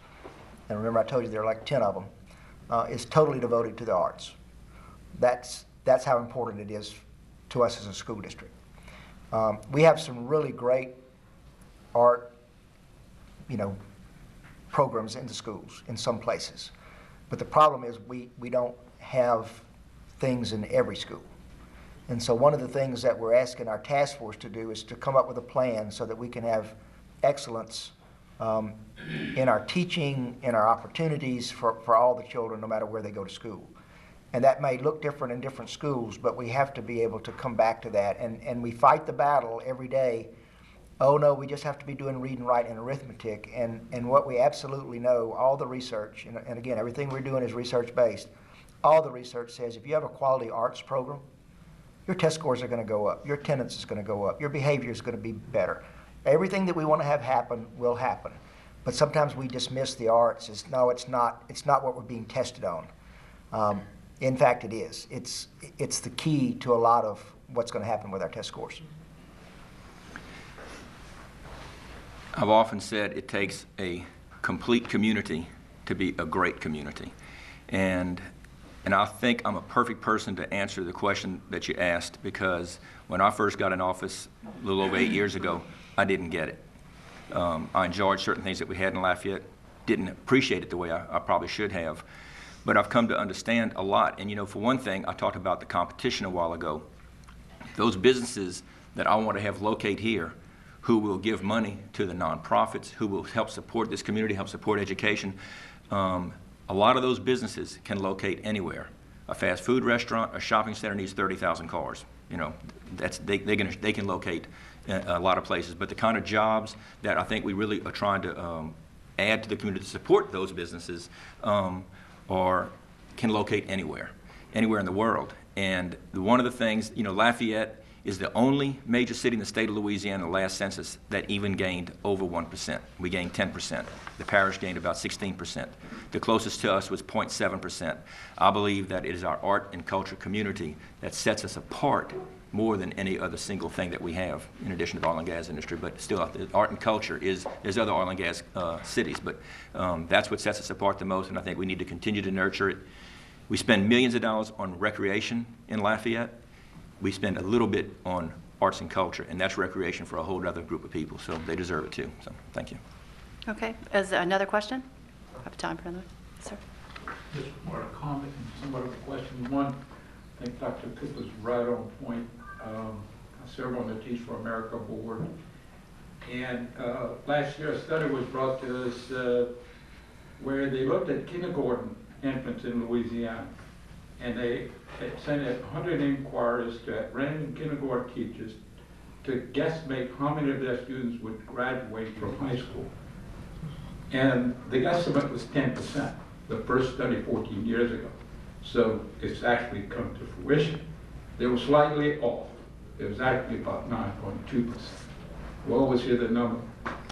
Speaker 6: and remember I told you there are like 10 of them, is totally devoted to the arts. That's how important it is to us as a school district. We have some really great art, programs in the schools in some places. But the problem is we don't have things in every school. And so one of the things that we're asking our task force to do is to come up with a plan so that we can have excellence in our teaching, in our opportunities for all the children, no matter where they go to school. And that may look different in different schools, but we have to be able to come back to that. And we fight the battle every day. Oh no, we just have to be doing reading, writing, and arithmetic. And what we absolutely know, all the research, and again, everything we're doing is research-based, all the research says if you have a quality arts program, your test scores are going to go up, your attendance is going to go up, your behavior is going to be better. Everything that we want to have happen will happen. But sometimes we dismiss the arts as, no, it's not what we're being tested on. In fact, it is. It's the key to a lot of what's going to happen with our test scores.
Speaker 7: I've often said it takes a complete community to be a great community. And I think I'm a perfect person to answer the question that you asked, because when I first got in office a little over 8 years ago, I didn't get it. I enjoyed certain things that we had in Lafayette, didn't appreciate it the way I probably should have. But I've come to understand a lot. And for one thing, I talked about the competition a while ago. Those businesses that I want to have locate here, who will give money to the nonprofits, who will help support this community, help support education, a lot of those businesses can locate anywhere. A fast food restaurant, a shopping center needs 30,000 cars. They can locate a lot of places. But the kind of jobs that I think we really are trying to add to the community to support those businesses can locate anywhere in the world. And one of the things, Lafayette is the only major city in the state of Louisiana in the last census that even gained over 1%. We gained 10%. The parish gained about 16%. The closest to us was 0.7%. I believe that it is our art and culture community that sets us apart more than any other single thing that we have, in addition to the oil and gas industry. But still, art and culture there's other oil and gas cities, but that's what sets us apart the most, and I think we need to continue to nurture it. We spend millions of dollars on recreation in Lafayette. We spend a little bit on arts and culture, and that's recreation for a whole other group of people, so they deserve it too. So thank you.
Speaker 1: Okay, is there another question? I have time for another, sir.
Speaker 9: Just more a comment and somewhat of a question. One, I think Dr. Cooper's right on point. I serve on the Teach for America board, and last year a study was brought to us where they looked at kindergarten entrance in Louisiana, and they sent out 100 inquiries to random kindergarten teachers to guesstimate how many of their students would graduate from high school. And the guesstimate was 10%, the first study 14 years ago. So it's actually come to fruition. They were slightly off. It was actually about 9.2%. We always hear the number.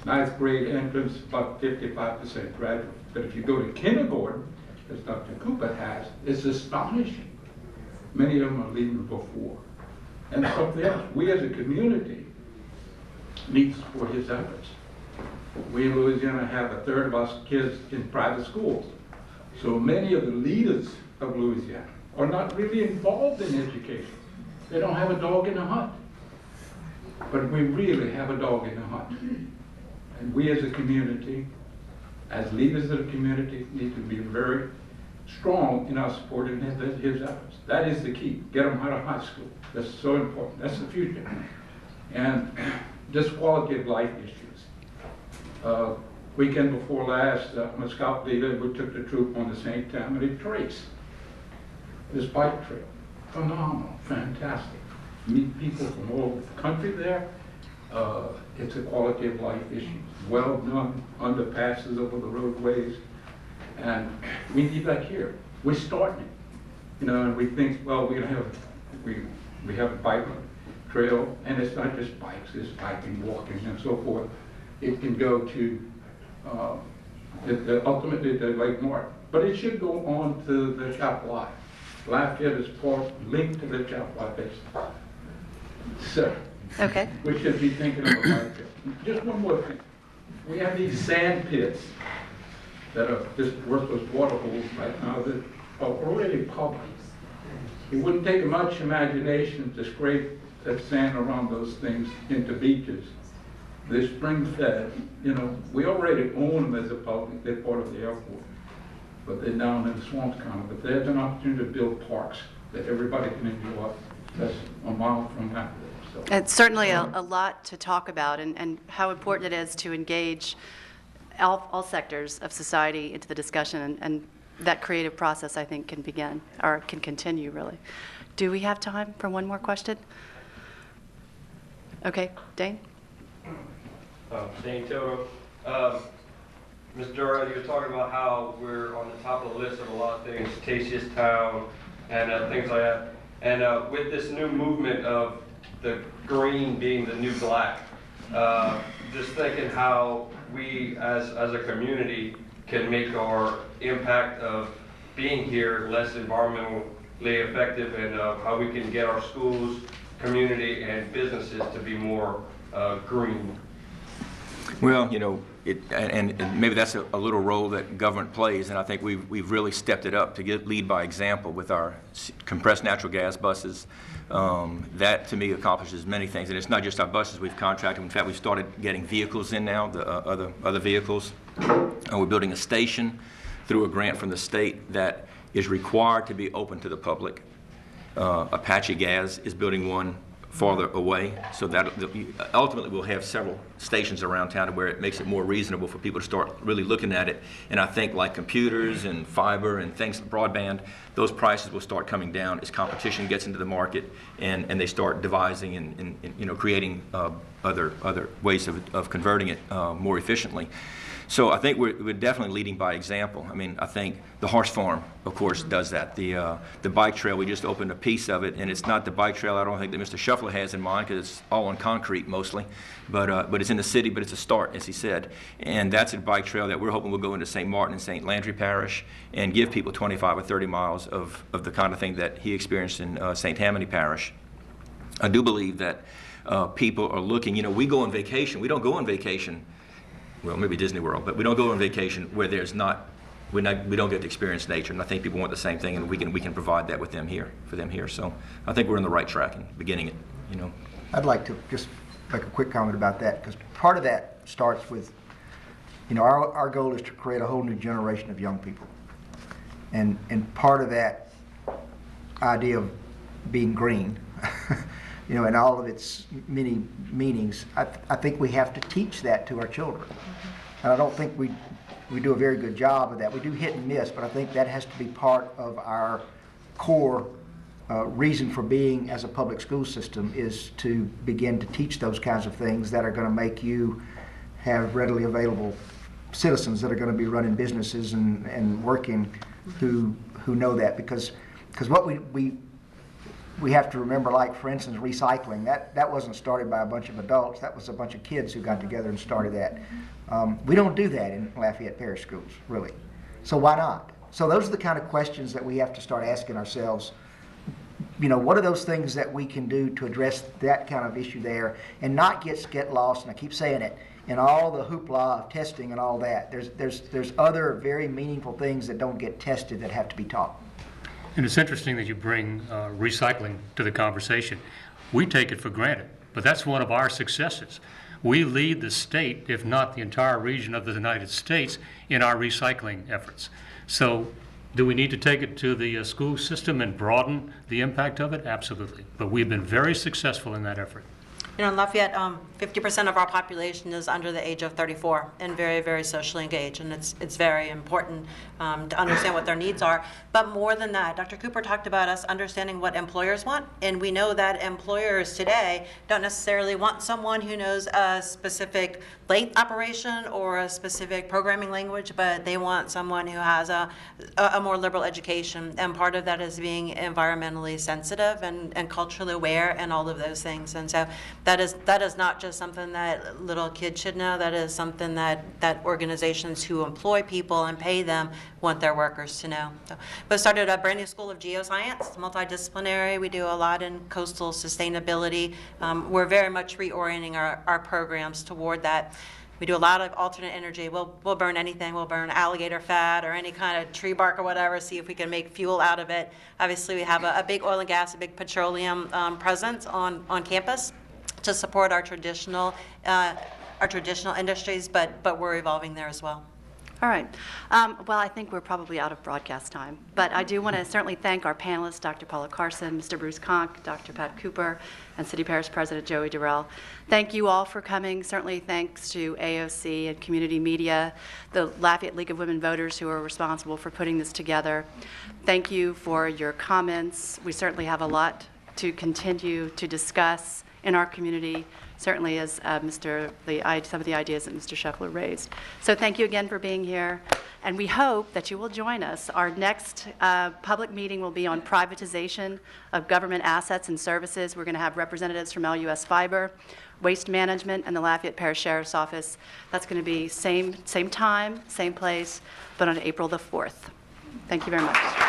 Speaker 9: Ninth grade entrance, about 55% graduate. But if you go to kindergarten, as Dr. Cooper has, it's astonishing. Many of them are leaving before. And something else, we as a community need to support his efforts. We in Louisiana have a third of our kids in private schools. So many of the leaders of Louisiana are not really involved in education. They don't have a dog in the hunt. but we really have a dog in the hunt. And we as a community, as leaders of the community, need to be very strong in our support of his efforts. That is the key. Get them out of high school. That's so important. That's the future. And just quality of life issues. Weekend before last, I'm a scout leader. We took the troop on the St. Tammany Trace. This bike trail, phenomenal, fantastic. Meet people from all over the country there. It's a quality of life issue. Well done, underpasses over the roadways. And we need that here. We're starting it. You know, and we think, well, we have a bike trail, and it's not just bikes, it's biking, walking, and so forth. It can go to ultimately the Lake Martin. But it should go on to the Chapel. Lafayette is linked to the Chapel basically. So,
Speaker 1: Okay.
Speaker 9: we should be thinking about that. Just one more thing. We have these sand pits that are just worthless water holes right now that are already public. It wouldn't take much imagination to scrape that sand around those things into beaches. They're spring fed, you know, we already own them as a public, they're part of the airport. But they're down in the swamps kind of, but there's an opportunity to build parks that everybody can enjoy. That's a mile from that. So.
Speaker 1: It's certainly a lot to talk about, and how important it is to engage all sectors of society into the discussion, and that creative process, I think, can begin, or can continue, really. Do we have time for one more question? Okay, Dane?
Speaker 10: Dane Tildo. Ms. Dura, you were talking about how we're on the top of the list of a lot of things, tastiest town, and things like that. And with this new movement of the green being the new black, just thinking how we as a community can make our impact of being here less environmentally effective, and how we can get our schools, community, and businesses to be more green.
Speaker 7: Well, you know, and maybe that's a little role that government plays, and I think we've really stepped it up to lead by example with our compressed natural gas buses. That, to me, accomplishes many things, and it's not just our buses we've contracted. In fact, we've started getting vehicles in now, the other vehicles. And we're building a station through a grant from the state that is required to be open to the public. Apache Gas is building one farther away, so that ultimately we'll have several stations around town where it makes it more reasonable for people to start really looking at it. And I think like computers and fiber and things, broadband, those prices will start coming down as competition gets into the market, and they start devising and you know, creating other ways of converting it more efficiently. So I think we're definitely leading by example. I mean, I think the horse farm, of course, does that. The bike trail, we just opened a piece of it, and it's not the bike trail I don't think that Mr. Shuffler has in mind, because it's all on concrete mostly. But it's in the city, but it's a start, as he said. And that's a bike trail that we're hoping will go into St. Martin and St. Landry Parish and give people 25 or 30 miles of the kind of thing that he experienced in St. Tammany Parish. I do believe that people are looking, you know, we go on vacation. We don't go on vacation, well, maybe Disney World, but we don't go on vacation where there's not, we don't get to experience nature. And I think people want the same thing, and we can provide that with them here, for them here. So I think we're on the right track and beginning it, you know.
Speaker 6: I'd like to just make a quick comment about that, because part of that starts with, you know, our goal is to create a whole new generation of young people. And part of that idea of being green, you know, and all of its many meanings, I think we have to teach that to our children. And I don't think we do a very good job of that. We do hit and miss, but I think that has to be part of our core reason for being as a public school system, is to begin to teach those kinds of things that are going to make you have readily available citizens that are going to be running businesses and working who know that. Because what we have to remember, like, for instance, recycling, that wasn't started by a bunch of adults. That was a bunch of kids who got together and started that. We don't do that in Lafayette Parish schools, really. So why not? So those are the kind of questions that we have to start asking ourselves. You know, what are those things that we can do to address that kind of issue there, and not get lost, and I keep saying it, in all the hoopla of testing and all that. There's other very meaningful things that don't get tested that have to be taught.
Speaker 5: And it's interesting that you bring recycling to the conversation. We take it for granted. but that's one of our successes. We lead the state, if not the entire region of the United States, in our recycling efforts. So do we need to take it to the school system and broaden the impact of it? Absolutely. But we've been very successful in that effort.
Speaker 3: You know, in Lafayette, 50% of our population is under the age of 34 and very, very socially engaged, and it's very important to understand what their needs are. But more than that, Dr. Cooper talked about us understanding what employers want, and we know that employers today don't necessarily want someone who knows a specific lathe operation or a specific programming language, but they want someone who has a more liberal education, and part of that is being environmentally sensitive and culturally aware and all of those things. And so that is not just something that little kids should know. That is something that organizations who employ people and pay them want their workers to know. So, we started a brand new school of geoscience, multidisciplinary. We do a lot in coastal sustainability. We're very much reorienting our programs toward that. We do a lot of alternate energy. We'll burn anything. We'll burn alligator fat or any kind of tree bark or whatever, see if we can make fuel out of it. Obviously, we have a big oil and gas, a big petroleum presence on campus to support our traditional industries, but we're evolving there as well.
Speaker 1: All right. Well, I think we're probably out of broadcast time, but I do want to certainly thank our panelists, Dr. Paula Carson, Mr. Bruce Conk, Dr. Pat Cooper, and City Parish President Joey Durrell. Thank you all for coming. Certainly thanks to AOC and Community Media, the Lafayette League of Women Voters who are responsible for putting this together. Thank you for your comments. We certainly have a lot to continue to discuss in our community, certainly as some of the ideas that Mr. Scheffler raised. So thank you again for being here, and we hope that you will join us. Our next public meeting will be on privatization of government assets and services. We're going to have representatives from LUS Fiber, Waste Management, and the Lafayette Parish Sheriff's Office. That's going to be same time, same place, but on April the 4th. Thank you very much.